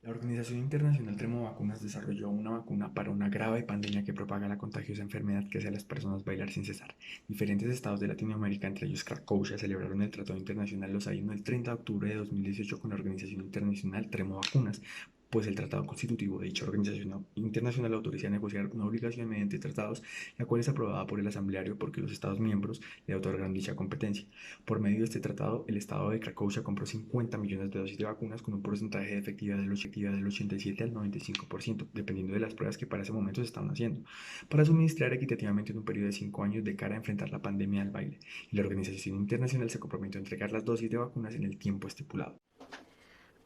La Organización Internacional Vacunas desarrolló una vacuna para una grave pandemia que propaga la contagiosa enfermedad que hace a las personas bailar sin cesar. Diferentes estados de Latinoamérica, entre ellos Cracovia, celebraron el Tratado Internacional Los Ainos el 30 de octubre de 2018 con la Organización Internacional Vacunas, pues el tratado constitutivo de dicha organización internacional autoriza a negociar una obligación mediante tratados, la cual es aprobada por el asambleario porque los estados miembros le otorgan dicha competencia. Por medio de este tratado, el estado de Cracovia compró 50 millones de dosis de vacunas con un porcentaje de efectividad del 87 al 95%, dependiendo de las pruebas que para ese momento se estaban haciendo, para suministrar equitativamente en un periodo de 5 años de cara a enfrentar la pandemia del baile. Y la organización internacional se comprometió a entregar las dosis de vacunas en el tiempo estipulado.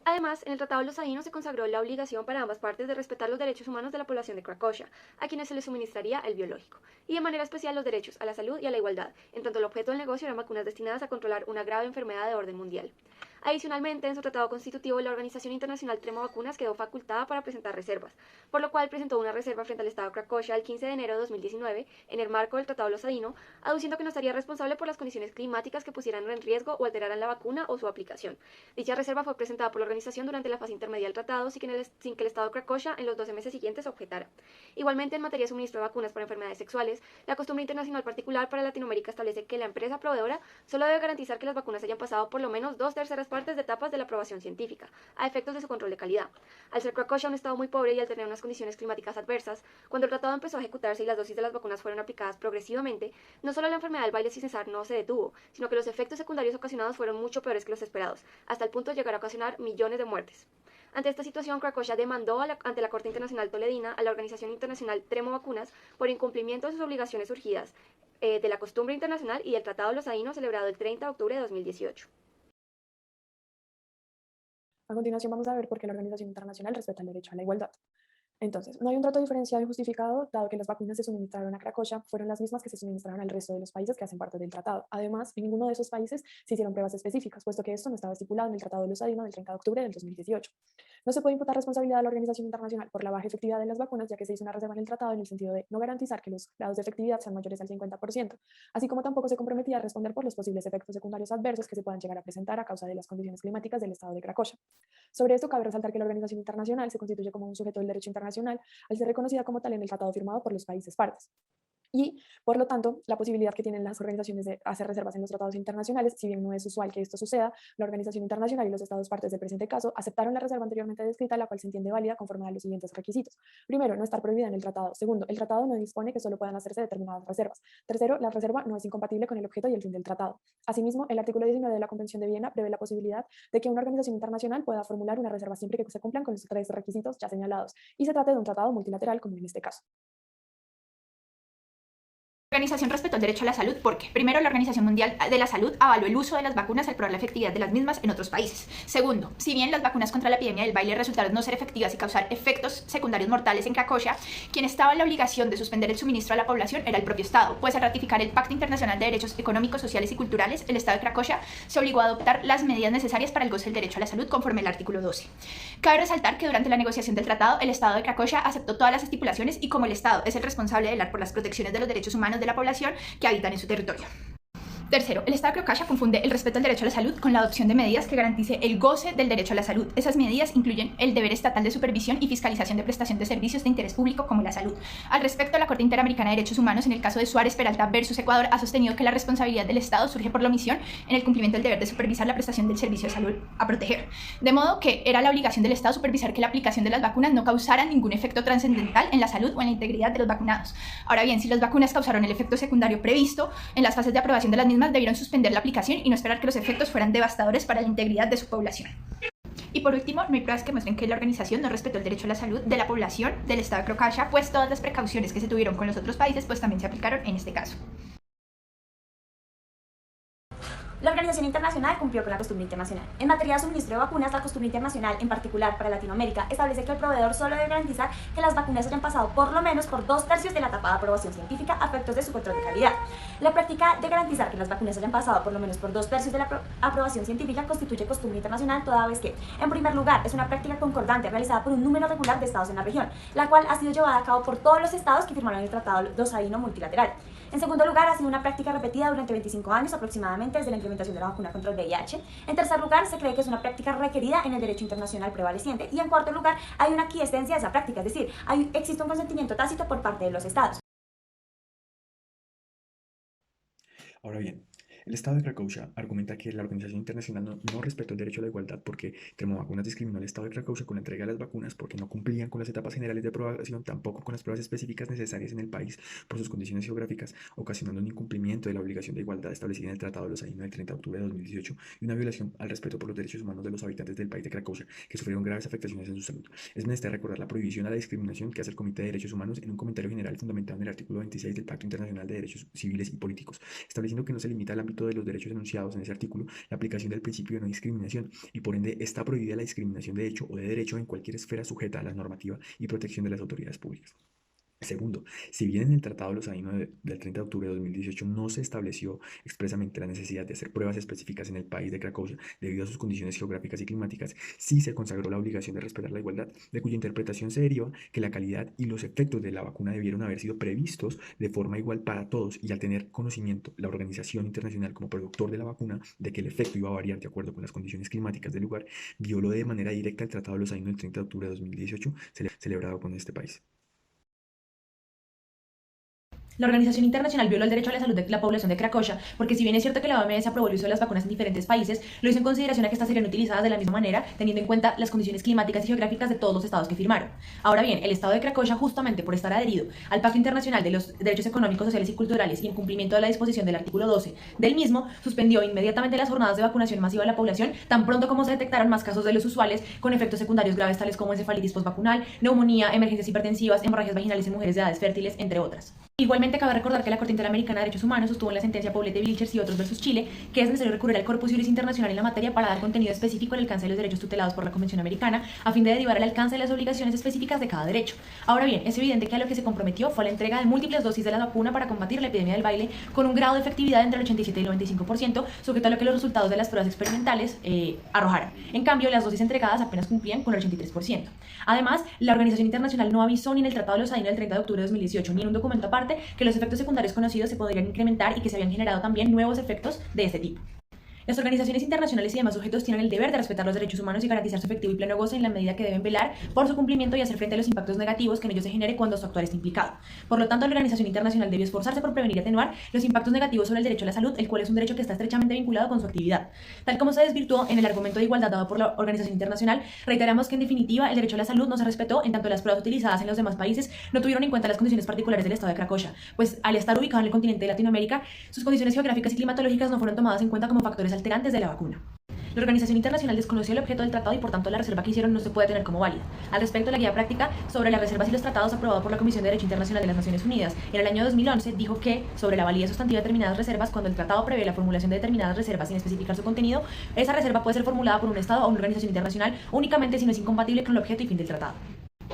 Además, en el Tratado de los Ainos se consagró la obligación para ambas partes de respetar los derechos humanos de la población de Cracovia, a quienes se les suministraría el biológico, y de manera especial los derechos a la salud y a la igualdad, en tanto el objeto del negocio eran vacunas destinadas a controlar una grave enfermedad de orden mundial. Adicionalmente, en su tratado constitutivo, la Organización Internacional Vacunas quedó facultada para presentar reservas, por lo cual presentó una reserva frente al Estado de Cracovia el 15 de enero de 2019, en el marco del Tratado Losadino, aduciendo que no estaría responsable por las condiciones climáticas que pusieran en riesgo o alteraran la vacuna o su aplicación. Dicha reserva fue presentada por la organización durante la fase intermedia del tratado, sin que el Estado de Cracovia en los 12 meses siguientes objetara. Igualmente, en materia de suministro de vacunas para enfermedades sexuales, la costumbre internacional particular para Latinoamérica establece que la empresa proveedora solo debe garantizar que las vacunas hayan pasado por lo menos 2/3 partes de etapas de la aprobación científica, a efectos de su control de calidad. Al ser Cracovia un estado muy pobre y al tener unas condiciones climáticas adversas, cuando el tratado empezó a ejecutarse y las dosis de las vacunas fueron aplicadas progresivamente, no solo la enfermedad del baile sin cesar no se detuvo, sino que los efectos secundarios ocasionados fueron mucho peores que los esperados, hasta el punto de llegar a ocasionar millones de muertes. Ante esta situación, Cracovia demandó ante la Corte Internacional Toledina a la Organización Internacional Vacunas por incumplimiento de sus obligaciones surgidas de la costumbre internacional y del Tratado de los Ainos celebrado el 30 de octubre de 2018. A continuación vamos a ver por qué la Organización Internacional respeta el derecho a la igualdad. Entonces, no hay un trato diferenciado y justificado, dado que las vacunas que se suministraron a Cracovia fueron las mismas que se suministraron al resto de los países que hacen parte del tratado. Además, en ninguno de esos países se hicieron pruebas específicas, puesto que esto no estaba estipulado en el Tratado de los Adinos del 30 de octubre del 2018. No se puede imputar responsabilidad a la Organización Internacional por la baja efectividad de las vacunas, ya que se hizo una reserva en el tratado en el sentido de no garantizar que los grados de efectividad sean mayores al 50%, así como tampoco se comprometía a responder por los posibles efectos secundarios adversos que se puedan llegar a presentar a causa de las condiciones climáticas del estado de Cracovia. Sobre esto, cabe resaltar que la Organización Internacional se constituye como un sujeto del derecho internacional al ser reconocida como tal en el tratado firmado por los países partes. Y, por lo tanto, la posibilidad que tienen las organizaciones de hacer reservas en los tratados internacionales, si bien no es usual que esto suceda, la Organización Internacional y los estados partes del presente caso aceptaron la reserva anteriormente descrita, la cual se entiende válida conforme a los siguientes requisitos. Primero, no estar prohibida en el tratado. Segundo, el tratado no dispone que solo puedan hacerse determinadas reservas. Tercero, la reserva no es incompatible con el objeto y el fin del tratado. Asimismo, el artículo 19 de la Convención de Viena prevé la posibilidad de que una organización internacional pueda formular una reserva siempre que se cumplan con los tres requisitos ya señalados y se trate de un tratado multilateral como en este caso. La organización respetó el derecho a la salud porque, primero, la Organización Mundial de la Salud avaló el uso de las vacunas al probar la efectividad de las mismas en otros países. Segundo, si bien las vacunas contra la epidemia del baile resultaron no ser efectivas y causar efectos secundarios mortales en Cracovia, quien estaba en la obligación de suspender el suministro a la población era el propio Estado, pues al ratificar el Pacto Internacional de Derechos Económicos, Sociales y Culturales, el Estado de Cracovia se obligó a adoptar las medidas necesarias para el goce del derecho a la salud conforme al artículo 12. Cabe resaltar que durante la negociación del tratado, el Estado de Cracovia aceptó todas las estipulaciones y como el Estado es el responsable de velar por las protecciones de los derechos humanos de la población que habitan en su territorio. Tercero, el Estado de Cracovia confunde el respeto al derecho a la salud con la adopción de medidas que garantice el goce del derecho a la salud. Esas medidas incluyen el deber estatal de supervisión y fiscalización de prestación de servicios de interés público como la salud. Al respecto, la Corte Interamericana de Derechos Humanos, en el caso de Suárez Peralta versus Ecuador, ha sostenido que la responsabilidad del Estado surge por la omisión en el cumplimiento del deber de supervisar la prestación del servicio de salud a proteger. De modo que era la obligación del Estado supervisar que la aplicación de las vacunas no causara ningún efecto trascendental en la salud o en la integridad de los vacunados. Ahora bien, si las vacunas causaron el efecto secundario previsto en las fases de aprobación de las mismas, debieron suspender la aplicación y no esperar que los efectos fueran devastadores para la integridad de su población. Y por último, no hay pruebas que muestren que la organización no respetó el derecho a la salud de la población del Estado de Cracovia, pues todas las precauciones que se tuvieron con los otros países pues también se aplicaron en este caso. La Organización Internacional cumplió con la costumbre internacional. En materia de suministro de vacunas, la costumbre internacional, en particular para Latinoamérica, establece que el proveedor solo debe garantizar que las vacunas hayan pasado por lo menos por 2/3 de la etapa de aprobación científica a efectos de su control de calidad. La práctica de garantizar que las vacunas hayan pasado por lo menos por 2/3 de la aprobación científica constituye costumbre internacional, toda vez que, en primer lugar, es una práctica concordante realizada por un número regular de estados en la región, la cual ha sido llevada a cabo por todos los estados que firmaron el Tratado Losadino multilateral. En segundo lugar, ha sido una práctica repetida durante 25 años aproximadamente desde la implementación de la vacuna contra el VIH. En tercer lugar, se cree que es una práctica requerida en el derecho internacional prevaleciente. Y en cuarto lugar, hay una aquiescencia de esa práctica, es decir, existe un consentimiento tácito por parte de los estados. Ahora bien, el Estado de Cracovia argumenta que la organización internacional no respetó el derecho a la igualdad porque Termovacunas discriminó al Estado de Cracovia con la entrega de las vacunas porque no cumplían con las etapas generales de aprobación, tampoco con las pruebas específicas necesarias en el país por sus condiciones geográficas, ocasionando un incumplimiento de la obligación de igualdad establecida en el Tratado de los Aíno del 30 de octubre de 2018 y una violación al respeto por los derechos humanos de los habitantes del país de Cracovia, que sufrieron graves afectaciones en su salud. Es menester recordar la prohibición a la discriminación que hace el Comité de Derechos Humanos en un comentario general fundamentado en el artículo 26 del Pacto Internacional de Derechos Civiles y Políticos, estableciendo que no se limita al ámbito de los derechos enunciados en ese artículo la aplicación del principio de no discriminación y por ende está prohibida la discriminación de hecho o de derecho en cualquier esfera sujeta a la normativa y protección de las autoridades públicas. Segundo, si bien en el Tratado de los Aíno del 30 de octubre de 2018 no se estableció expresamente la necesidad de hacer pruebas específicas en el país de Cracovia debido a sus condiciones geográficas y climáticas, sí se consagró la obligación de respetar la igualdad, de cuya interpretación se deriva que la calidad y los efectos de la vacuna debieron haber sido previstos de forma igual para todos y al tener conocimiento la Organización Internacional como productor de la vacuna de que el efecto iba a variar de acuerdo con las condiciones climáticas del lugar, violó de manera directa el Tratado de los Aíno del 30 de octubre de 2018 celebrado con este país. La Organización Internacional violó el derecho a la salud de la población de Cracovia, porque si bien es cierto que la OMS aprobó el uso de las vacunas en diferentes países, lo hizo en consideración a que estas serían utilizadas de la misma manera, teniendo en cuenta las condiciones climáticas y geográficas de todos los estados que firmaron. Ahora bien, el estado de Cracovia, justamente por estar adherido al Pacto Internacional de los Derechos Económicos, Sociales y Culturales y en cumplimiento de la disposición del artículo 12 del mismo, suspendió inmediatamente las jornadas de vacunación masiva de la población, tan pronto como se detectaron más casos de los usuales con efectos secundarios graves tales como encefalitis postvacunal, neumonía, emergencias hipertensivas, hemorragias vaginales en mujeres de edades fértiles, entre otras. Igualmente, cabe recordar que la Corte Interamericana de Derechos Humanos sostuvo en la sentencia Poblete Vilches y otros versus Chile que es necesario recurrir al corpus juris internacional en la materia para dar contenido específico al alcance de los derechos tutelados por la Convención Americana, a fin de derivar el alcance de las obligaciones específicas de cada derecho. Ahora bien, es evidente que a lo que se comprometió fue a la entrega de múltiples dosis de la vacuna para combatir la epidemia del baile con un grado de efectividad entre el 87 y el 95%, sujeto a lo que los resultados de las pruebas experimentales arrojaran. En cambio, las dosis entregadas apenas cumplían con el 83%. Además, la Organización Internacional no avisó ni en el Tratado de los Aíno del 30 de octubre de 2018 ni en un documento aparte que los efectos secundarios conocidos se podrían incrementar y que se habían generado también nuevos efectos de este tipo. Las organizaciones internacionales y demás sujetos tienen el deber de respetar los derechos humanos y garantizar su efectivo y pleno goce en la medida que deben velar por su cumplimiento y hacer frente a los impactos negativos que en ellos se genere cuando su actuar esté implicado. Por lo tanto, la organización internacional debe esforzarse por prevenir y atenuar los impactos negativos sobre el derecho a la salud, el cual es un derecho que está estrechamente vinculado con su actividad. Tal como se desvirtuó en el argumento de igualdad dado por la organización internacional, reiteramos que en definitiva el derecho a la salud no se respetó en tanto las pruebas utilizadas en los demás países no tuvieron en cuenta las condiciones particulares del estado de Cracovia, pues al estar ubicado en el continente de Latinoamérica, sus condiciones geográficas y climatológicas no fueron tomadas en cuenta como factores alterantes de la vacuna. La Organización Internacional desconoció el objeto del tratado y por tanto la reserva que hicieron no se puede tener como válida. Al respecto, la guía práctica sobre las reservas y los tratados aprobada por la Comisión de Derecho Internacional de las Naciones Unidas en el año 2011 dijo que sobre la validez sustantiva de determinadas reservas, cuando el tratado prevé la formulación de determinadas reservas sin especificar su contenido, esa reserva puede ser formulada por un Estado o una organización internacional únicamente si no es incompatible con el objeto y fin del tratado.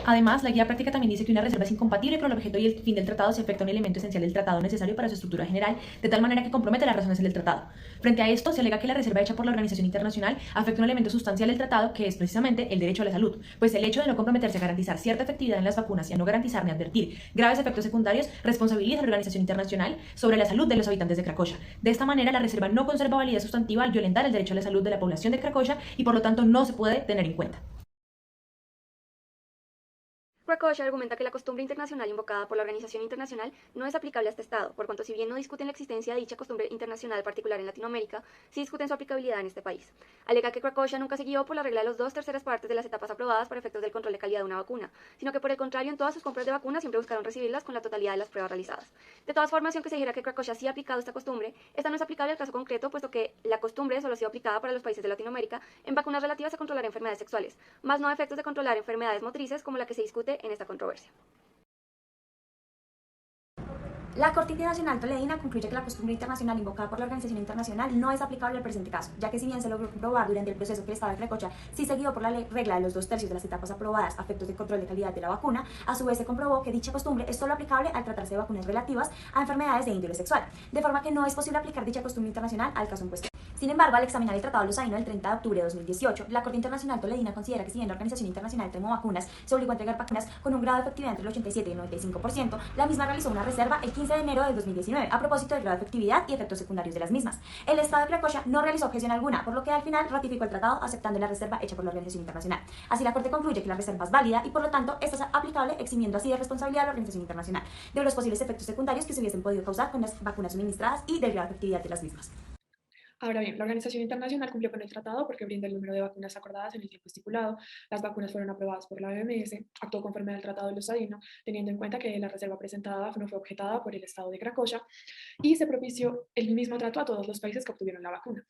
Además, la guía práctica también dice que una reserva es incompatible con el objeto y el fin del tratado si afecta un elemento esencial del tratado necesario para su estructura general, de tal manera que compromete las razones del tratado. Frente a esto, se alega que la reserva hecha por la Organización Internacional afecta un elemento sustancial del tratado, que es precisamente el derecho a la salud, pues el hecho de no comprometerse a garantizar cierta efectividad en las vacunas y a no garantizar ni advertir graves efectos secundarios responsabiliza a la Organización Internacional sobre la salud de los habitantes de Cracovia. De esta manera, la reserva no conserva validez sustantiva al violentar el derecho a la salud de la población de Cracovia y por lo tanto no se puede tener en cuenta. Cracovia argumenta que la costumbre internacional invocada por la Organización Internacional no es aplicable a este Estado, por cuanto si bien no discuten la existencia de dicha costumbre internacional particular en Latinoamérica, sí discuten su aplicabilidad en este país. Alega que Cracovia nunca se guió por la regla de los 2/3 partes de las etapas aprobadas para efectos del control de calidad de una vacuna, sino que por el contrario en todas sus compras de vacunas siempre buscaron recibirlas con la totalidad de las pruebas realizadas. De todas formas, aunque se dijera que Cracovia sí ha aplicado esta costumbre, esta no es aplicable al caso concreto, puesto que la costumbre solo ha sido aplicada para los países de Latinoamérica en vacunas relativas a controlar enfermedades sexuales, más no a efectos de controlar enfermedades motrices como la que se discute en esta controversia. La Corte Internacional Toledana concluye que la costumbre internacional invocada por la Organización Internacional no es aplicable al presente caso, ya que si bien se logró comprobar durante el proceso que el Estado de Cracovia sí se guió por la regla de los 2/3 de las etapas aprobadas a efectos de control de calidad de la vacuna, a su vez se comprobó que dicha costumbre es solo aplicable al tratarse de vacunas relativas a enfermedades de índole sexual, de forma que no es posible aplicar dicha costumbre internacional al caso en cuestión. Sin embargo, al examinar el Tratado de los Aíno del 30 de octubre de 2018, la Corte Internacional Toledana considera que si bien la Organización Internacional Termovacunas se obligó a entregar vacunas con un grado de efectividad entre el 87 y el 95%, la misma realizó una reserva el 15% 15 de enero de 2019, a propósito del grado de efectividad y efectos secundarios de las mismas. El Estado de Cracovia no realizó objeción alguna, por lo que al final ratificó el tratado aceptando la reserva hecha por la organización internacional. Así la Corte concluye que la reserva es válida y por lo tanto esta es aplicable, eximiendo así de responsabilidad a la organización internacional de los posibles efectos secundarios que se hubiesen podido causar con las vacunas suministradas y del grado de efectividad de las mismas. Ahora bien, la Organización Internacional cumplió con el tratado porque brinda el número de vacunas acordadas en el tiempo estipulado, las vacunas fueron aprobadas por la OMS, actuó conforme al Tratado de los Sadino, teniendo en cuenta que la reserva presentada no fue objetada por el Estado de Cracovia, y se propició el mismo trato a todos los países que obtuvieron la vacuna.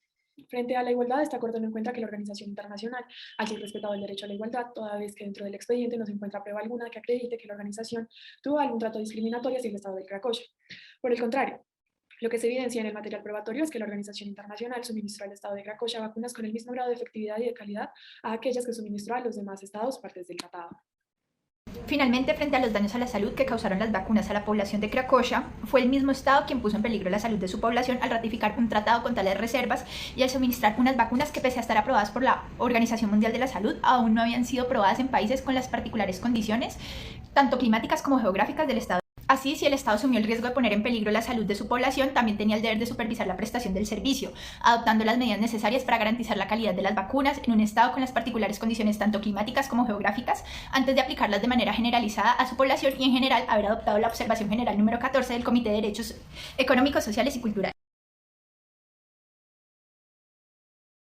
Frente a la igualdad, está acordando en cuenta que la Organización Internacional ha sido respetado el derecho a la igualdad, toda vez que dentro del expediente no se encuentra prueba alguna que acredite que la organización tuvo algún trato discriminatorio hacia el Estado de Cracovia. Por el contrario, lo que se evidencia en el material probatorio es que la Organización Internacional suministró al Estado de Cracovia vacunas con el mismo grado de efectividad y de calidad a aquellas que suministró a los demás estados partes del tratado. Finalmente, frente a los daños a la salud que causaron las vacunas a la población de Cracovia, fue el mismo Estado quien puso en peligro la salud de su población al ratificar un tratado con tales reservas y al suministrar unas vacunas que, pese a estar aprobadas por la Organización Mundial de la Salud, aún no habían sido probadas en países con las particulares condiciones, tanto climáticas como geográficas del Estado. Así, si el Estado asumió el riesgo de poner en peligro la salud de su población, también tenía el deber de supervisar la prestación del servicio, adoptando las medidas necesarias para garantizar la calidad de las vacunas en un Estado con las particulares condiciones tanto climáticas como geográficas, antes de aplicarlas de manera generalizada a su población y en general haber adoptado la observación general número 14 del Comité de Derechos Económicos, Sociales y Culturales.